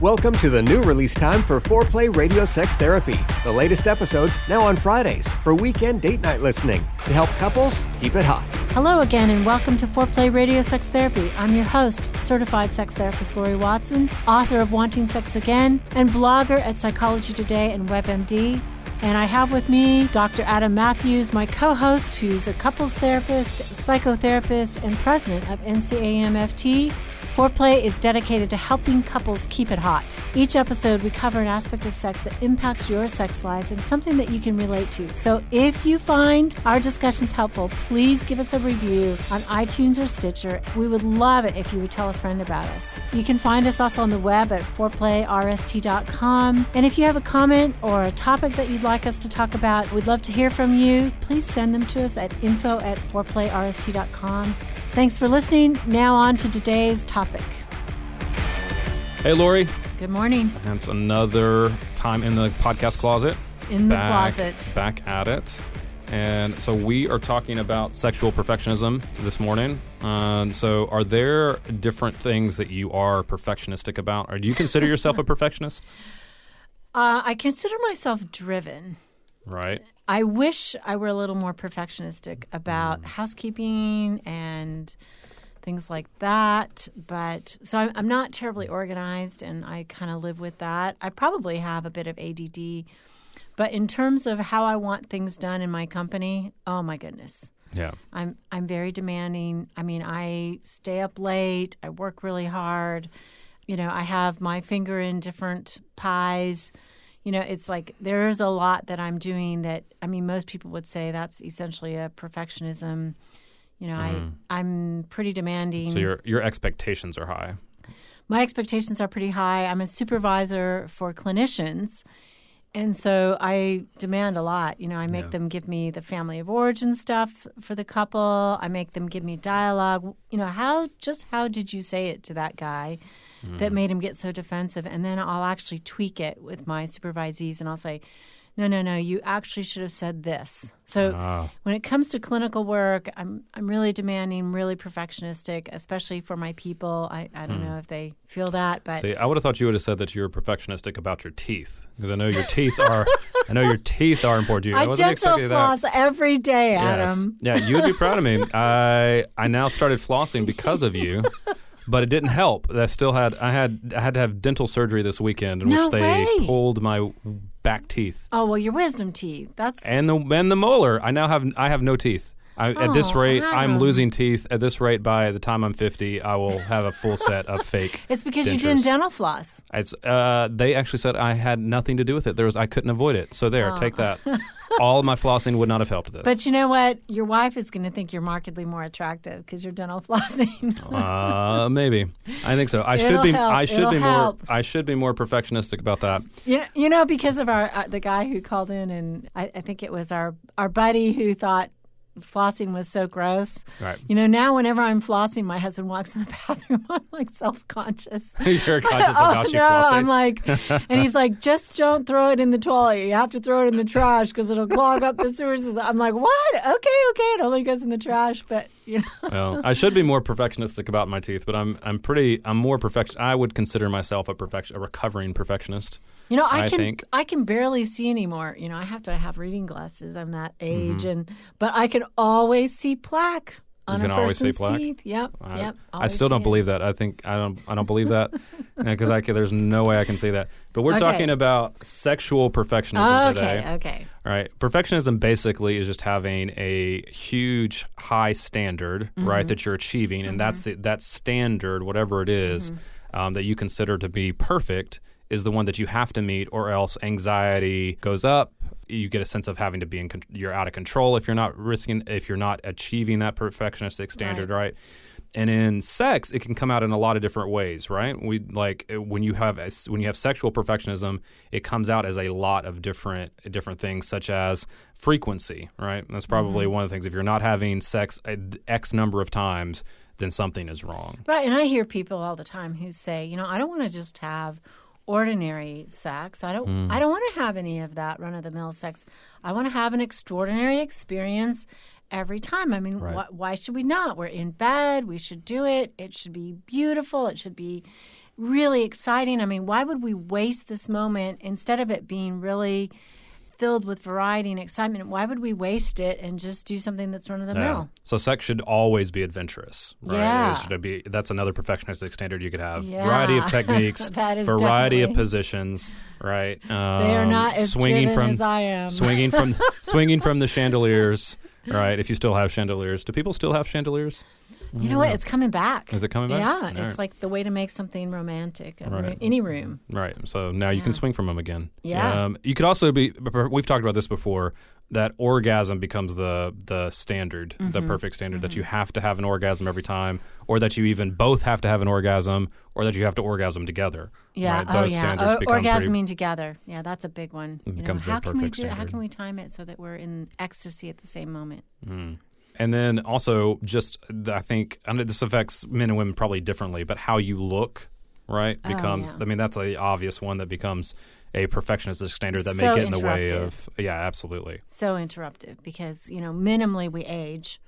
Welcome to the new release time for Foreplay Radio Sex Therapy. The latest episodes now on Fridays for weekend date night listening to help couples keep it hot. Hello again and welcome to Foreplay Radio Sex Therapy. I'm your host, certified sex therapist Laurie Watson, author of Wanting Sex Again, and blogger at Psychology Today and WebMD. And I have with me Dr. Adam Mathews, my co-host, who's a couples therapist, psychotherapist, and president of NCAMFT. Foreplay is dedicated to helping couples keep it hot. Each episode, we cover an aspect of sex that impacts your sex life and something that you can relate to. So if you find our discussions helpful, please give us a review on iTunes or Stitcher. We would love it if you would tell a friend about us. You can find us also on the web at foreplayrst.com. And if you have a comment or a topic that you'd like us to talk about, we'd love to hear from you. Please send them to us at info@foreplayrst.com. Thanks for listening. Now on to today's topic. Hey, Laurie. Good morning. And it's another time in the podcast closet. In the closet. Back at it. And so we are talking about sexual perfectionism this morning. So are there different things that you are perfectionistic about? Or do you consider yourself a perfectionist? I consider myself driven. Right. I wish I were a little more perfectionistic about housekeeping and things like that. But so I'm not terribly organized, and I kind of live with that. I probably have a bit of ADD. But in terms of how I want things done in my company, oh my goodness. Yeah. I'm very demanding. I mean, I stay up late. I work really hard. You know, I have my finger in different pies. You know, it's like there's a lot that I'm doing that, I mean, most people would say that's essentially a perfectionism. You know, I'm pretty demanding. So your expectations are high. My expectations are pretty high. I'm a supervisor for clinicians. And so I demand a lot. You know, I make them give me the family of origin stuff for the couple. I make them give me dialogue. You know, how did you say it to that guy that made him get so defensive? And then I'll actually tweak it with my supervisees and I'll say, no, you actually should have said this. So when it comes to clinical work, I'm really demanding, really perfectionistic, especially for my people. I don't know if they feel that, but see, I would have thought you would have said that you're perfectionistic about your teeth, because I know your teeth are important to you. I dental floss every day, Adam. Yes. Yeah, you would be proud of me. I now started flossing because of you. But it didn't help. I had to have dental surgery this weekend in which they pulled my back teeth. Oh, well, your wisdom teeth. And the molar. I have no teeth. At this rate, I'm losing teeth. At this rate, by the time I'm 50, I will have a full set of fake It's because dentures. You didn't dental floss. They actually said I had nothing to do with it. I couldn't avoid it. So take that. All of my flossing would not have helped this. But you know what? Your wife is going to think you're markedly more attractive because you're dental flossing. Maybe. I think so. I should be more perfectionistic about that. You know, because of the guy who called in, and I think it was our buddy who thought flossing was so gross. Right. You know, now whenever I'm flossing, my husband walks in the bathroom, I'm like self-conscious. You're conscious of how she flossing. I'm like, and he's like, just don't throw it in the toilet. You have to throw it in the trash because it'll clog up the sewer system. I'm like, what? Okay. It only goes in the trash, but you know. Well, I should be more perfectionistic about my teeth, but I'm more perfect. I would consider myself a recovering perfectionist. You know, I can barely see anymore. You know, I have to have reading glasses. I'm that age, but I can always see plaque on a person's teeth. Yep. I still don't believe that. I don't believe that because there's no way I can see that. But we're talking about sexual perfectionism today. Okay. All right. Perfectionism basically is just having a huge high standard, right, that you're achieving, and that standard, whatever it is, that you consider to be perfect, is the one that you have to meet, or else anxiety goes up. You get a sense of having to be you're out of control if you're not achieving that perfectionistic standard, right? And in sex, it can come out in a lot of different ways, right? When you have sexual perfectionism, it comes out as a lot of different things, such as frequency, right? And that's probably one of the things. If you're not having sex X number of times, then something is wrong. Right, and I hear people all the time who say, you know, I don't want to just have ordinary sex. I don't want to have any of that run-of-the-mill sex. I want to have an extraordinary experience every time. I mean, why should we not? We're in bed. We should do it. It should be beautiful. It should be really exciting. I mean, why would we waste this moment instead of it being really filled with variety and excitement? Why would we waste it and just do something that's run of the mill? So sex should always be adventurous, right? Yeah. That's another perfectionistic standard you could have. Yeah. Variety of techniques, variety of positions, right? They are not as driven as I am. Swinging from the chandeliers, right? If you still have chandeliers. Do people still have chandeliers? You know what? It's coming back. Is it coming back? Yeah. It's like the way to make something romantic in any room. Right. So now you can swing from them again. Yeah. You could also we've talked about this before, that orgasm becomes the standard, the perfect standard, that you have to have an orgasm every time, or that you even both have to have an orgasm, or that you have to orgasm together. Yeah. Right? Those standards become orgasming together. Yeah, that's a big one. It becomes the perfect standard. How can we time it so that we're in ecstasy at the same moment? And then also just, I think, this affects men and women probably differently, but how you look, right, becomes, I mean, that's the obvious one that becomes a perfectionistic standard that may get in the way of, absolutely. So interruptive because, minimally we age.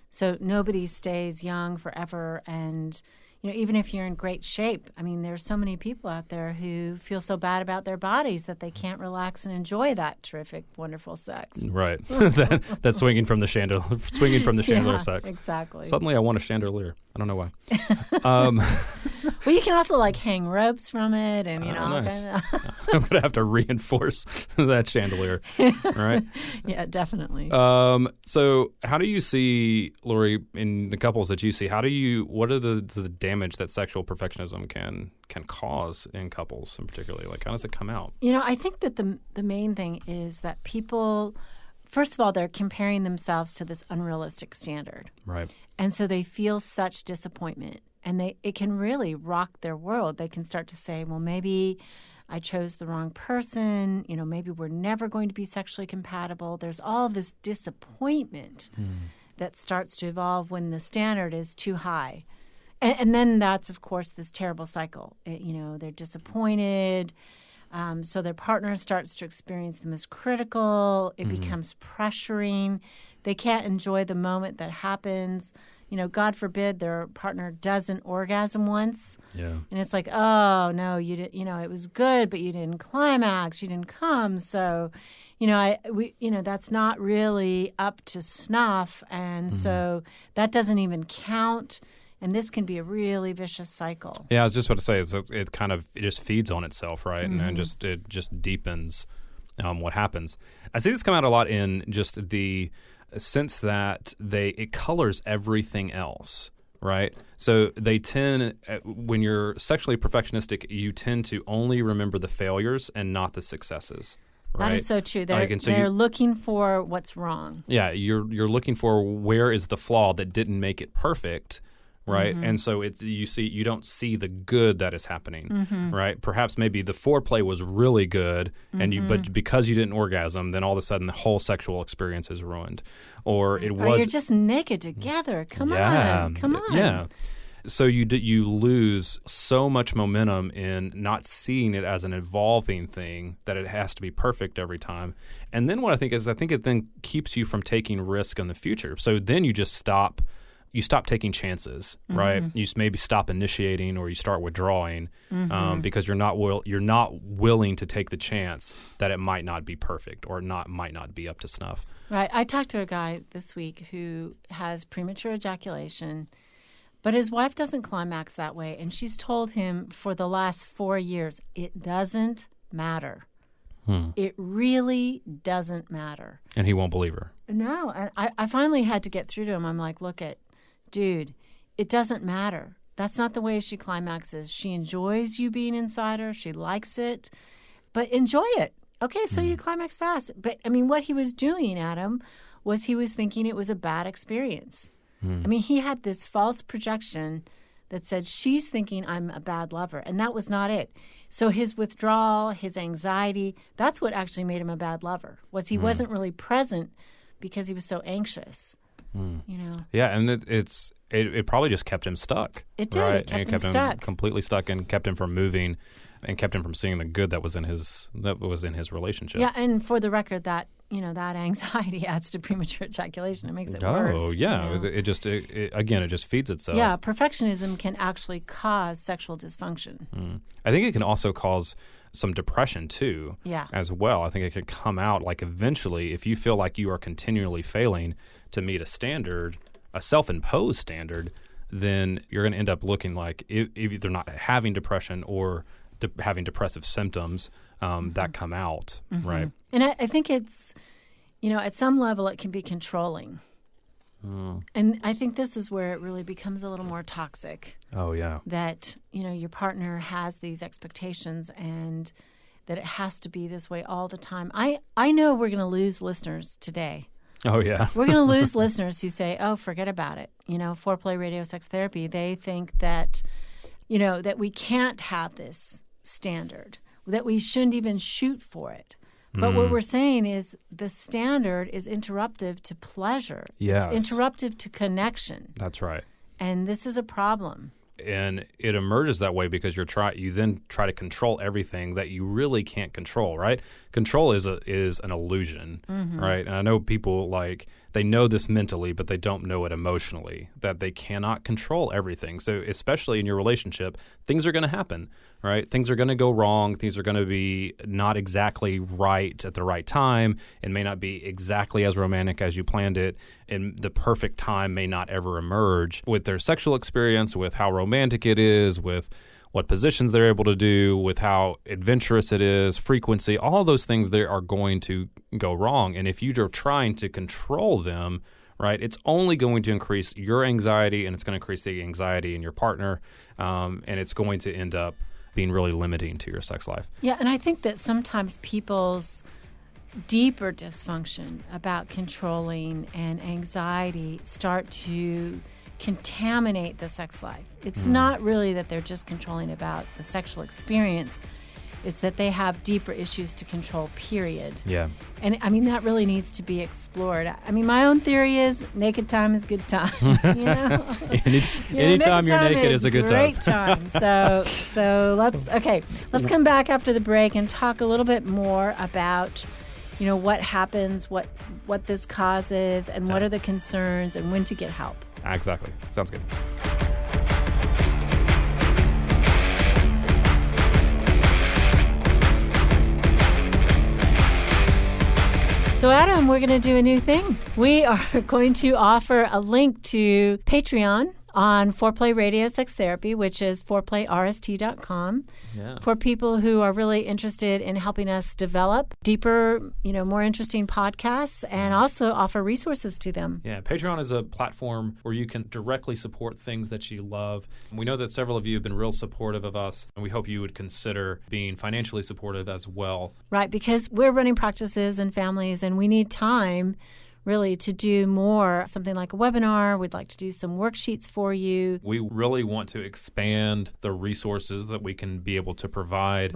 So nobody stays young forever. And, even if you're in great shape, I mean, there's so many people out there who feel so bad about their bodies that they can't relax and enjoy that terrific, wonderful sex. Right. That's swinging from the chandelier sex. Exactly. Suddenly I want a chandelier. I don't know why. Well, you can also hang ropes from it and, nice. I'm going to have to reinforce that chandelier, right? Yeah, definitely. So how do you see, Laurie, in the couples that you see, what are the damage that sexual perfectionism can cause in couples, and particularly, how does it come out? I think that the main thing is that people, first of all, they're comparing themselves to this unrealistic standard. Right. And so they feel such disappointment, and it can really rock their world. They can start to say, well, maybe I chose the wrong person. Maybe we're never going to be sexually compatible. There's all this disappointment that starts to evolve when the standard is too high. And then that's, of course, this terrible cycle. They're disappointed. So their partner starts to experience them as critical. It becomes pressuring. They can't enjoy the moment that happens. God forbid their partner doesn't orgasm once. Yeah. And it's like, oh, no, you did, it was good, but you didn't climax. You didn't come. So, that's not really up to snuff. And so that doesn't even count. And this can be a really vicious cycle. Yeah, I was just about to say it just feeds on itself, right? And it just deepens what happens. I see this come out a lot in just the sense that it colors everything else, right? So they tend, when you're sexually perfectionistic, you tend to only remember the failures and not the successes. Right? That is so true. They're looking for what's wrong. Yeah, you're looking for where is the flaw that didn't make it perfect. Right, and so you don't see the good that is happening, right? Perhaps maybe the foreplay was really good, but because you didn't orgasm, then all of a sudden the whole sexual experience is ruined, or you're just naked together. Come on. Yeah. So you lose so much momentum in not seeing it as an evolving thing, that it has to be perfect every time. And then what I think it then keeps you from taking risk in the future. So then you just stop. You stop taking chances, right? You maybe stop initiating, or you start withdrawing because you're not willing to take the chance that it might not be perfect, or might not be up to snuff. Right. I talked to a guy this week who has premature ejaculation, but his wife doesn't climax that way, and she's told him for the last 4 years, it doesn't matter. It really doesn't matter. And he won't believe her. No. And I finally had to get through to him. I'm like, dude, it doesn't matter. That's not the way she climaxes. She enjoys you being inside her. She likes it. But enjoy it. Okay, so you climax fast. But, what he was doing, Adam, was he was thinking it was a bad experience. He had this false projection that said, she's thinking I'm a bad lover. And that was not it. So his withdrawal, his anxiety, that's what actually made him a bad lover, was he wasn't really present because he was so anxious. Yeah, and it probably just kept him stuck. It did. Right? It kept him stuck, completely stuck, and kept him from moving, and kept him from seeing the good that was in his relationship. Yeah, and for the record, that that anxiety adds to premature ejaculation. It makes it worse. Oh, yeah. It just feeds itself. Yeah, perfectionism can actually cause sexual dysfunction. I think it can also cause some depression too, as well. I think it could come out like eventually if you feel like you are continually failing to meet a standard, a self-imposed standard, then you're going to end up looking like either not having depression or having depressive symptoms that come out, right? And I think it's, at some level it can be controlling. And I think this is where it really becomes a little more toxic. Oh, yeah. That, your partner has these expectations and that it has to be this way all the time. I know we're going to lose listeners today. Oh, yeah. We're going to lose listeners who say, oh, forget about it. Foreplay radio sex therapy, they think that, that we can't have this standard, that we shouldn't even shoot for it. But what we're saying is the standard is interruptive to pleasure. Yes. It's interruptive to connection. That's right. And this is a problem. And it emerges that way because you then try to control everything that you really can't control, right? Control is an illusion, right? And I know people they know this mentally, but they don't know it emotionally, that they cannot control everything. So especially in your relationship, things are going to happen, right? Things are going to go wrong. Things are going to be not exactly right at the right time. It may not be exactly as romantic as you planned it. And the perfect time may not ever emerge with their sexual experience, with how romantic it is, with what positions they're able to do, with how adventurous it is, frequency, all of those things there are going to go wrong. And if you're trying to control them, right, it's only going to increase your anxiety and it's going to increase the anxiety in your partner, and it's going to end up being really limiting to your sex life. Yeah, and I think that sometimes people's deeper dysfunction about controlling and anxiety start to contaminate the sex life. It's not really that they're just controlling about the sexual experience. It's that they have deeper issues to control, period. Yeah. And that really needs to be explored. My own theory is naked time is good time. Anytime you're naked is a good time. Great time. So let's come back after the break and talk a little bit more about what happens, what this causes, and what are the concerns, and when to get help. Exactly. Sounds good. So, Adam, we're going to do a new thing. We are going to offer a link to Patreon on Foreplay Radio Sex Therapy, which is foreplayrst.com, for people who are really interested in helping us develop deeper, more interesting podcasts and also offer resources to them. Yeah, Patreon is a platform where you can directly support things that you love. We know that several of you have been real supportive of us, and we hope you would consider being financially supportive as well. Right, because we're running practices and families, and we need time really to do more, something like a webinar. We'd like to do some worksheets for you. We really want to expand the resources that we can be able to provide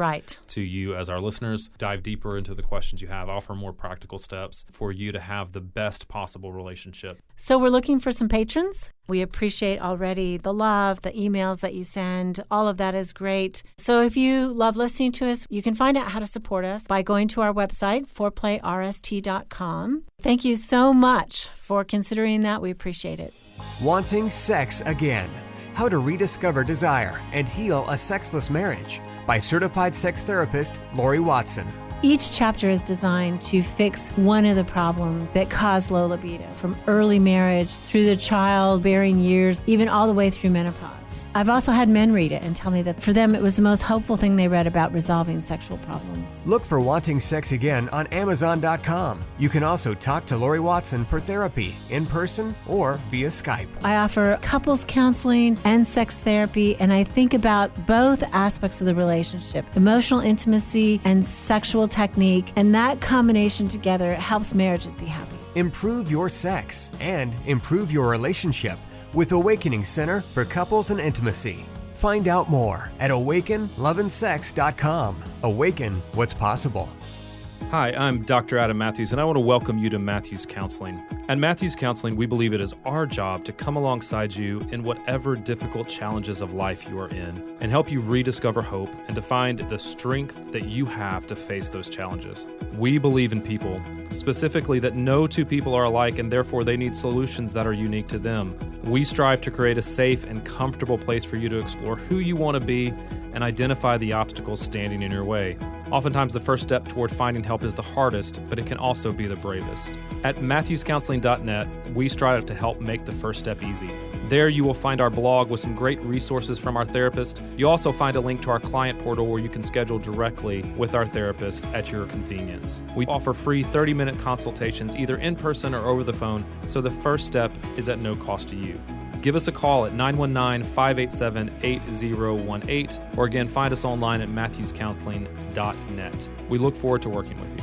to you as our listeners, dive deeper into the questions you have, offer more practical steps for you to have the best possible relationship. So we're looking for some patrons. We appreciate already the love, the emails that you send. All of that is great. So if you love listening to us, you can find out how to support us by going to our website, foreplayrst.com. Thank you so much for considering that. We appreciate it. Wanting sex again. How to rediscover desire and heal a sexless marriage by certified sex therapist Laurie Watson. Each chapter is designed to fix one of the problems that cause low libido, from early marriage through the childbearing years, even all the way through menopause. I've also had men read it and tell me that for them it was the most hopeful thing they read about resolving sexual problems. Look for Wanting Sex Again on Amazon.com. You can also talk to Laurie Watson for therapy in person or via Skype. I offer couples counseling and sex therapy, and I think about both aspects of the relationship, emotional intimacy and sexual technique, and that combination together helps marriages be happy. Improve your sex and improve your relationship with Awakening Center for Couples and Intimacy. Find out more at awakenloveandsex.com. Awaken what's possible. Hi, I'm Dr. Adam Mathews, and I want to welcome you to Mathews Counseling. At Mathews Counseling, we believe it is our job to come alongside you in whatever difficult challenges of life you are in and help you rediscover hope and to find the strength that you have to face those challenges. We believe in people, specifically that no two people are alike and therefore they need solutions that are unique to them. We strive to create a safe and comfortable place for you to explore who you want to be and identify the obstacles standing in your way. Oftentimes, the first step toward finding help is the hardest, but it can also be the bravest. At MathewsCounseling.net, we strive to help make the first step easy. There you will find our blog with some great resources from our therapist. You'll also find a link to our client portal where you can schedule directly with our therapist at your convenience. We offer free 30-minute consultations either in person or over the phone, so the first step is at no cost to you. Give us a call at 919-587-8018, or again, find us online at MathewsCounseling.net. We look forward to working with you.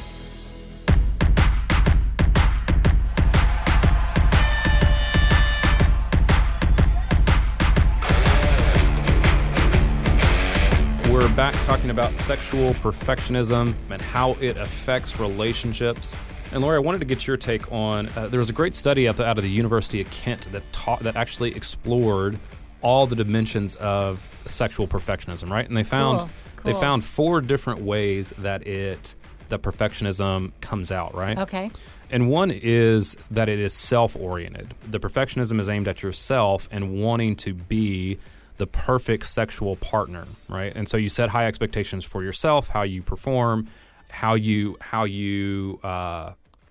We're back talking about sexual perfectionism and how it affects relationships. And Laurie, I wanted to get your take on, there was a great study out of the University of Kent that actually explored all the dimensions of sexual perfectionism, right? And they found Cool. they found 4 different ways that perfectionism comes out, right? Okay. And one is that it is self-oriented. The perfectionism is aimed at yourself and wanting to be the perfect sexual partner, right? And so you set high expectations for yourself, how you perform, how you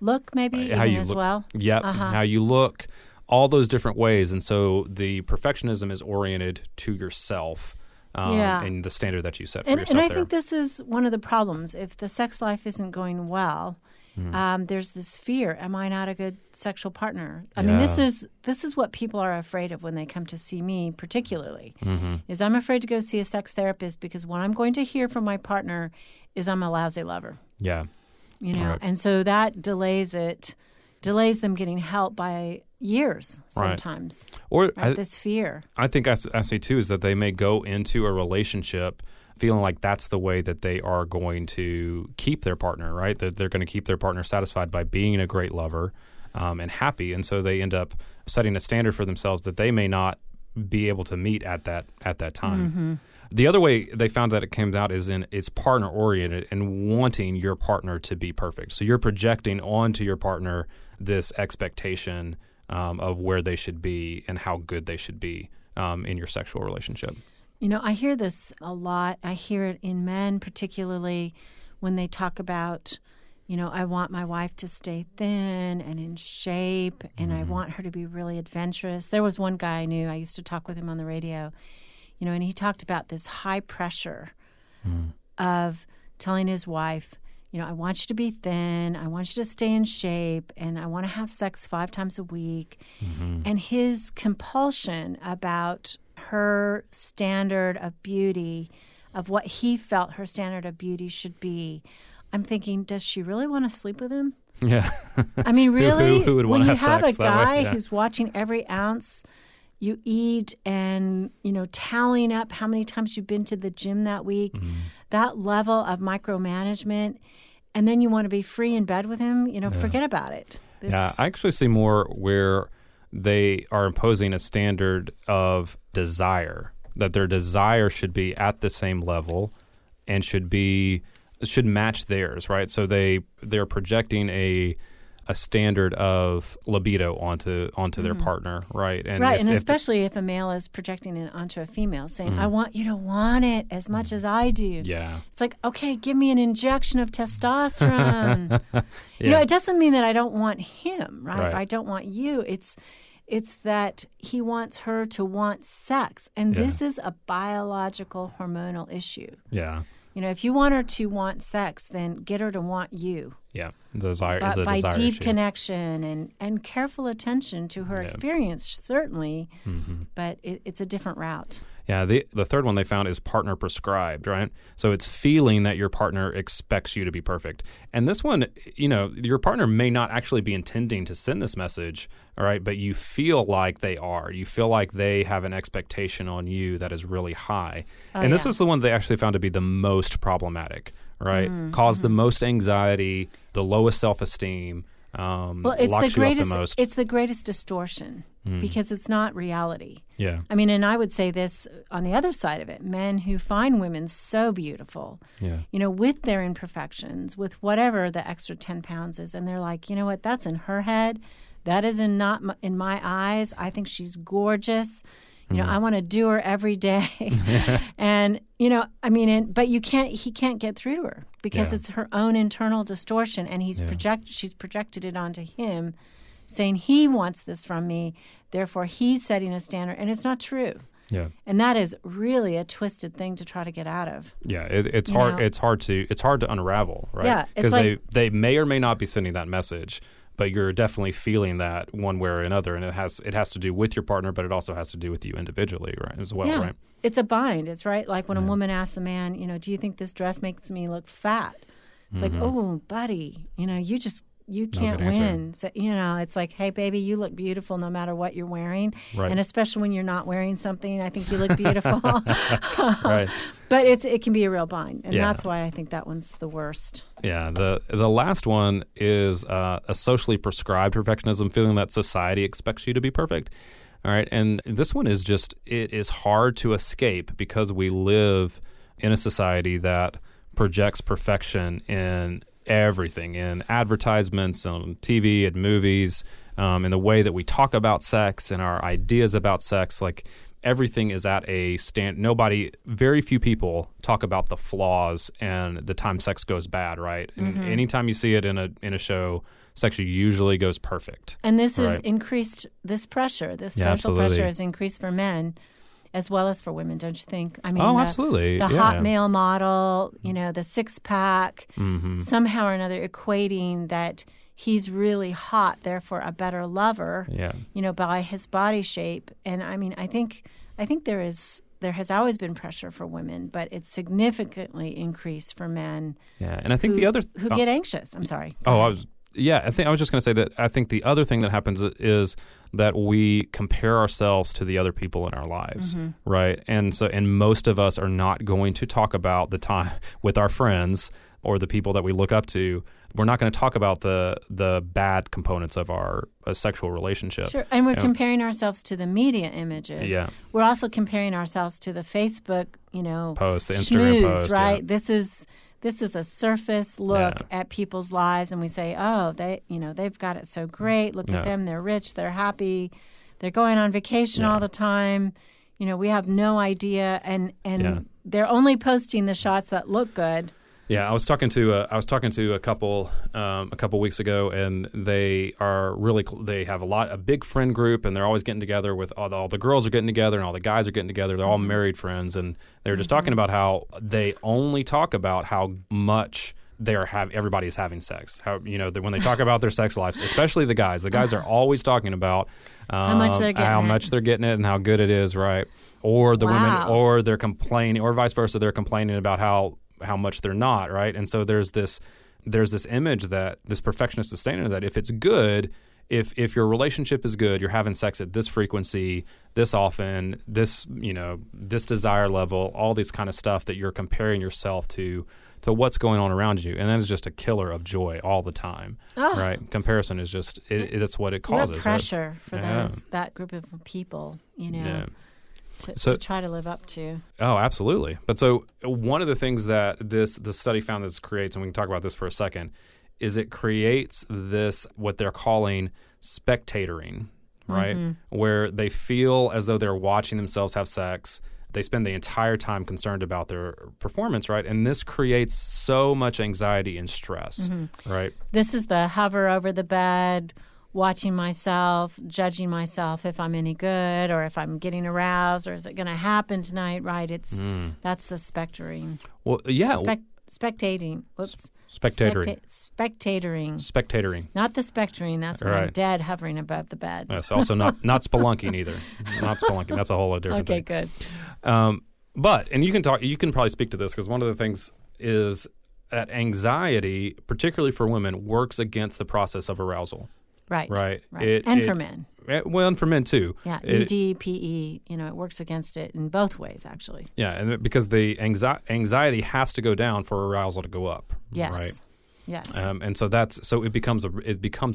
look, maybe how even you as look, well. Yep, how you look, all those different ways. And so the perfectionism is oriented to yourself and the standard that you set for yourself. And I think this is one of the problems. If the sex life isn't going well, there's this fear: am I not a good sexual partner? I mean, this is what people are afraid of when they come to see me, particularly. Is I'm afraid to go see a sex therapist because what I'm going to hear from my partner is I'm a lousy lover. Yeah. You know, right. And so that delays them getting help by years sometimes. Or this fear. I think I say too is that they may go into a relationship feeling like that's the way that they are going to keep their partner, right? That they're going to keep their partner satisfied by being a great lover and happy. And so they end up setting a standard for themselves that they may not be able to meet at that time. The other way they found that it came out is it's partner-oriented and wanting your partner to be perfect. So you're projecting onto your partner this expectation of where they should be and how good they should be in your sexual relationship. You know, I hear this a lot. I hear it in men, particularly when they talk about, you know, I want my wife to stay thin and in shape, and I want her to be really adventurous. There was one guy I knew. I used to talk with him on the radio. You know, and he talked about this high pressure of telling his wife, you know, I want you to be thin, I want you to stay in shape, and I want to have sex 5 times a week. And his compulsion about her standard of beauty, of what he felt her standard of beauty should be. I'm thinking, does she really want to sleep with him? Yeah. I mean, really? Who would when want you to have sex a that way? guy Yeah. who's watching every ounce you eat and, you know, tallying up how many times you've been to the gym that week, that level of micromanagement, and then you want to be free in bed with him, you know, forget about it. I actually see more where they are imposing a standard of desire, that their desire should be at the same level and should match theirs, right? So they're projecting a standard of libido onto their partner, right? And especially if a male is projecting it onto a female, saying, I want you to want it as much as I do. Yeah. It's like, okay, give me an injection of testosterone. You know, it doesn't mean that I don't want him, right? I don't want you. It's that he wants her to want sex. And this is a biological hormonal issue. Yeah. You know, if you want her to want sex, then get her to want you. Yeah, desire is a by desire deep issue. connection and careful attention to her experience, certainly, but it's a different route. Yeah, the third one they found is partner prescribed, right? So it's feeling that your partner expects you to be perfect. And this one, you know, your partner may not actually be intending to send this message, all right, but you feel like they are. You feel like they have an expectation on you that is really high. And this was the one they actually found to be the most problematic, right? Caused the most anxiety, the lowest self-esteem, Well, it's locks the you greatest. up the most. It's the greatest distortion because it's not reality. Yeah. I mean, and I would say this on the other side of it: men who find women so beautiful, with their imperfections, with whatever the extra 10 pounds is, and they're like, you know what? That's in her head. That is not in my eyes. I think she's gorgeous. I want to do her every day. And, but he can't get through to her because it's her own internal distortion. And she's projected it onto him, saying he wants this from me. Therefore, he's setting a standard. And it's not true. Yeah. And that is really a twisted thing to try to get out of. Yeah. It's hard. Know? It's hard to unravel, right? Yeah. Because they may or may not be sending that message. But you're definitely feeling that one way or another, and it has to do with your partner, but it also has to do with you individually, right? As well, right? It's a bind. It's right. Like when a woman asks a man, do you think this dress makes me look fat? It's like, oh, buddy, you can't win. So, it's like, hey, baby, you look beautiful no matter what you're wearing, right. And especially when you're not wearing something, I think you look beautiful. Right. But it can be a real bind, and that's why I think that one's the worst. Yeah. The last one is a socially prescribed perfectionism, feeling that society expects you to be perfect. All right. And this one is it is hard to escape because we live in a society that projects perfection in everything, in advertisements, on TV and movies, in the way that we talk about sex and our ideas about sex. Like everything is at a very few people talk about the flaws and the time sex goes bad, right? And anytime you see it in a show, sex usually goes perfect. And this has increased this pressure. This social pressure has increased for men as well as for women, don't you think? I mean, absolutely. The hot male model, the six-pack, somehow or another equating that he's really hot, therefore a better lover, by his body shape. And I mean, I think there has always been pressure for women, but it's significantly increased for men. Yeah, and I think who get anxious. I'm sorry. I was just going to say that I think the other thing that happens is that we compare ourselves to the other people in our lives, right? And most of us are not going to talk about the time with our friends or the people that we look up to. We're not going to talk about the bad components of our sexual relationship. Sure, and we're comparing ourselves to the media images. Yeah. We're also comparing ourselves to the Facebook, post, the Instagram post, right? Yeah. This is a surface look at people's lives, and we say, oh, they've got it so great. Look at them. They're rich. They're happy. They're going on vacation all the time. We have no idea, and they're only posting the shots that look good. Yeah, I was talking to a couple weeks ago, and they are they have a big friend group, and they're always getting together with all the girls are getting together and all the guys are getting together. They're all married friends, and they were just talking about how they only talk about how much everybody is having sex. How when they talk about their sex lives, especially the guys are always talking about how much they're getting it and how good it is, right? Or the women, or they're complaining, or vice versa, they're complaining about how much they're not, right? And so there's this image that this perfectionist is saying that if it's good, if your relationship is good, you're having sex at this frequency, this often, this desire level, all this kind of stuff that you're comparing yourself to what's going on around you, and that is just a killer of joy all the time, right? Comparison is just that's what it causes. What pressure right? for that group of people, To try to live up to. Oh, absolutely. But so one of the things that the study found this creates, and we can talk about this for a second, is it creates this, what they're calling spectatoring, right? Where they feel as though they're watching themselves have sex. They spend the entire time concerned about their performance, right? And this creates so much anxiety and stress, right? This is the hover over the bed, watching myself, judging myself if I'm any good or if I'm getting aroused or is it going to happen tonight, right? That's the spectating. Well, yeah. Spectating. Whoops. Spectatoring. Spectatoring. Not the spectering. That's when I'm dead hovering above the bed. It's also not spelunking either. Not spelunking. That's a whole different thing. Okay, good. But you can probably speak to this because one of the things is that anxiety, particularly for women, works against the process of arousal. Right. Right. For men. And for men too. Yeah. ED, PE, it works against it in both ways, actually. Yeah, and because the anxiety has to go down for arousal to go up. Yes. Right. Yes. And so it becomes a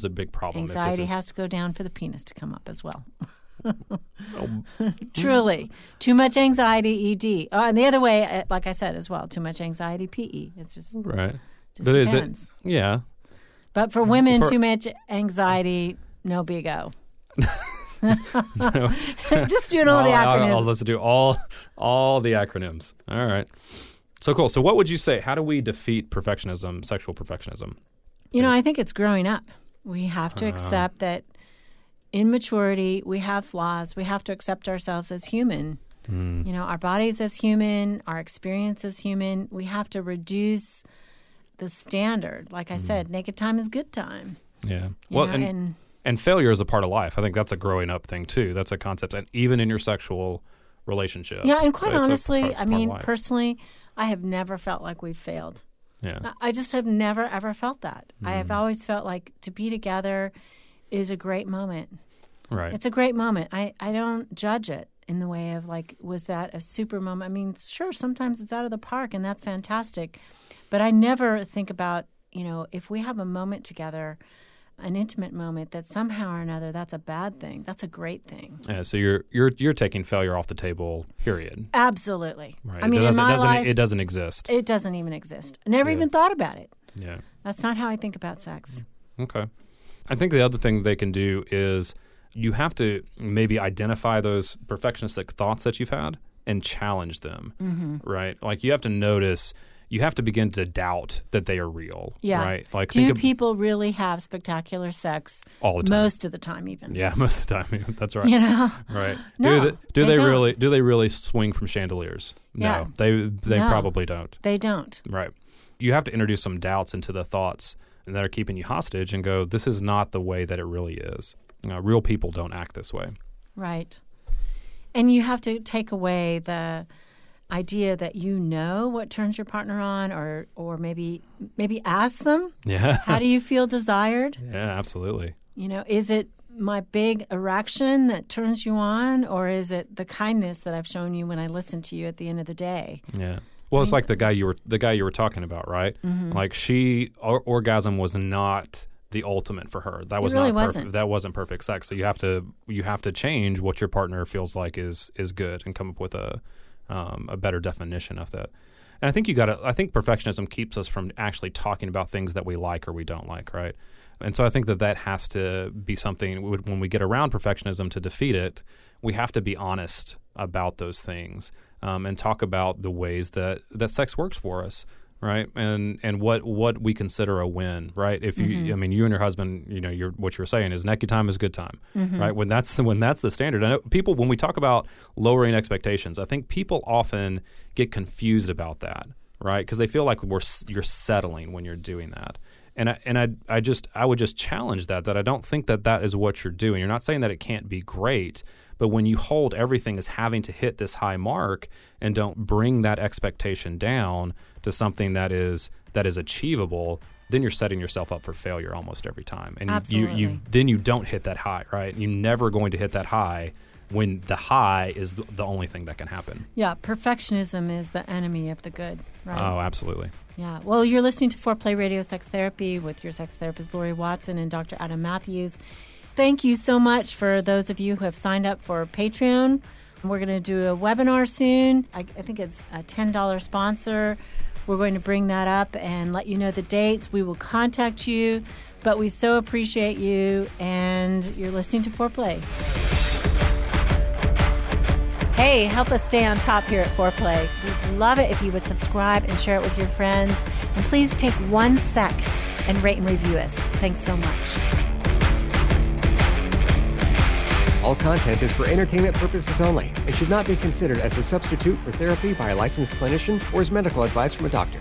big problem. Anxiety has to go down for the penis to come up as well. Truly. Too much anxiety, ED. And the other way, like I said as well, too much anxiety, PE. It's just, right. Just depends. Yeah. But for women, too much anxiety, no big O. Just doing all the acronyms. Let's do all the acronyms. All right. So cool. So what would you say? How do we defeat perfectionism, sexual perfectionism? I think it's growing up. We have to accept that in maturity, we have flaws. We have to accept ourselves as human. Our bodies as human, our experience as human. We have to reduce the standard. Like I said, naked time is good time. Yeah. And failure is a part of life. I think that's a growing up thing too. That's a concept, and even in your sexual relationship. Yeah, and quite honestly, personally, I have never felt like we've failed. Yeah. I just have never, ever felt that. I have always felt like to be together is a great moment. Right. It's a great moment. I don't judge it in the way of like, was that a super moment? I mean, sure, sometimes it's out of the park and that's fantastic. But I never think about, if we have a moment together, an intimate moment, that somehow or another that's a bad thing. That's a great thing. Yeah, so you're taking failure off the table, period. Absolutely. Right. I mean, in my life, it doesn't exist. It doesn't even exist. I never even thought about it. Yeah. That's not how I think about sex. Okay. I think the other thing they can do is you have to maybe identify those perfectionistic thoughts that you've had and challenge them, right? Like you have to notice, you have to begin to doubt that they are real, right? Like, do people really have spectacular sex all the time? Most of the time, even. Yeah, most of the time. That's right. Right. No, do they don't. really swing from chandeliers? No, they probably don't. They don't. Right. You have to introduce some doubts into the thoughts that are keeping you hostage and go, this is not the way that it really is. Real people don't act this way. Right. And you have to take away the idea that what turns your partner on, or maybe ask them, how do you feel desired? Yeah, absolutely. Is it my big erection that turns you on, or is it the kindness that I've shown you when I listen to you at the end of the day? Yeah. Well, it's like the guy you were talking about, right? Like orgasm was not the ultimate for her. That was not perfect. That wasn't perfect sex. So you have to change what your partner feels like is good and come up with a better definition of that. And I think I think perfectionism keeps us from actually talking about things that we like or we don't like, right? And so I think that has to be something when we get around perfectionism to defeat it, we have to be honest about those things and talk about the ways that sex works for us, right? And what we consider a win, right? If you, you and your husband, what you're saying is naked time is good time, right? When that's the standard. I know people, when we talk about lowering expectations, I think people often get confused about that, right? Because they feel like you're settling when you're doing that. And I would just challenge that I don't think that is what you're doing. You're not saying that it can't be great, but when you hold everything as having to hit this high mark and don't bring that expectation down to something that is achievable, then you're setting yourself up for failure almost every time. And you don't hit that high, right? You're never going to hit that high when the high is the only thing that can happen. Yeah, perfectionism is the enemy of the good, right? Oh, absolutely. Yeah. Well, you're listening to Foreplay Radio Sex Therapy with your sex therapist, Laurie Watson, and Dr. Adam Mathews. Thank you so much for those of you who have signed up for Patreon. We're going to do a webinar soon. I think it's a $10 sponsor. We're going to bring that up and let you know the dates. We will contact you, but we so appreciate you, and you're listening to Foreplay. Hey, help us stay on top here at Foreplay. We'd love it if you would subscribe and share it with your friends. And please take 1 sec and rate and review us. Thanks so much. All content is for entertainment purposes only and should not be considered as a substitute for therapy by a licensed clinician or as medical advice from a doctor.